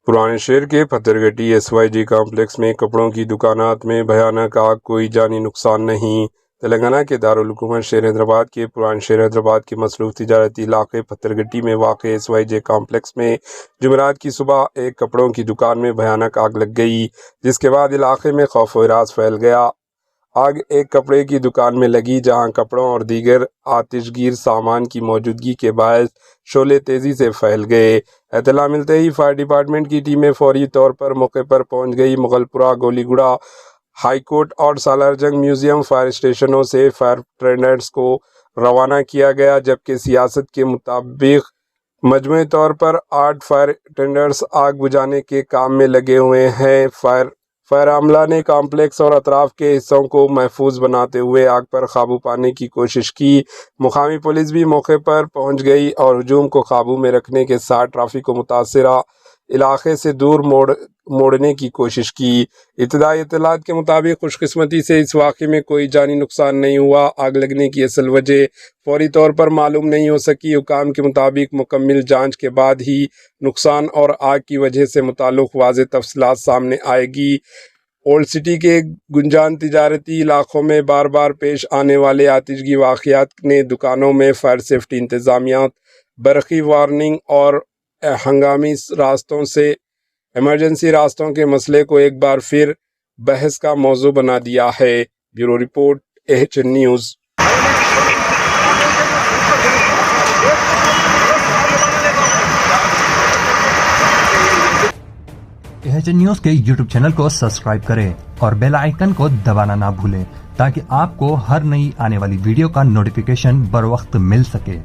پرانے شہر کے پتھرگٹی SYG کمپلیکس میں کپڑوں کی دکانات میں بھیانک آگ، کوئی جانی نقصان نہیں۔ تلنگانہ کے دارالحکومت شہر حیدرآباد کے پرانے شہر حیدرآباد کے مصروف تجارتی علاقے پتھرگٹی میں واقع SYG کمپلیکس میں جمعرات کی صبح ایک کپڑوں کی دکان میں بھیانک آگ لگ گئی، جس کے بعد علاقے میں خوف و ہراس پھیل گیا۔ آگ ایک کپڑے کی دکان میں لگی، جہاں کپڑوں اور دیگر آتش گیر سامان کی موجودگی کے باعث شعلے تیزی سے پھیل گئے۔ اطلاع ملتے ہی فائر ڈپارٹمنٹ کی ٹیمیں فوری طور پر موقع پر پہنچ گئی۔ مغل پورہ، گولی گڑا ہائی کورٹ اور سالار جنگ میوزیم فائر اسٹیشنوں سے فائر ٹینڈرز کو روانہ کیا گیا، جبکہ سیاست کے مطابق مجموعی طور پر 8 فائر ٹینڈرز آگ بجھانے کے کام میں لگے ہوئے ہیں۔ فائر عملہ نے کمپلیکس اور اطراف کے حصوں کو محفوظ بناتے ہوئے آگ پر قابو پانے کی کوشش کی۔ مقامی پولیس بھی موقع پر پہنچ گئی اور ہجوم کو قابو میں رکھنے کے ساتھ ٹریفک کو متاثرہ علاقے سے دور موڑنے کی کوشش کی۔ ابتدائی اطلاعات کے مطابق خوش قسمتی سے اس واقعے میں کوئی جانی نقصان نہیں ہوا۔ آگ لگنے کی اصل وجہ فوری طور پر معلوم نہیں ہو سکی۔ حکام کے مطابق مکمل جانچ کے بعد ہی نقصان اور آگ کی وجہ سے متعلق واضح تفصیلات سامنے آئے گی۔ اولڈ سٹی کے گنجان تجارتی علاقوں میں بار بار پیش آنے والے آتشگی واقعات نے دکانوں میں فائر سیفٹی انتظامیات، برقی وارننگ اور ہنگامی راستوں سے ایمرجنسی راستوں کے مسئلے کو ایک بار پھر بحث کا موضوع بنا دیا ہے۔ Bureau report, AHN news. AHN news کے YouTube چینل کو سبسکرائب کریں اور بیل آئیکن کو دبانا نہ بھولیں تاکہ آپ کو ہر نئی آنے والی ویڈیو کا نوٹیفیکیشن بر وقت مل سکے۔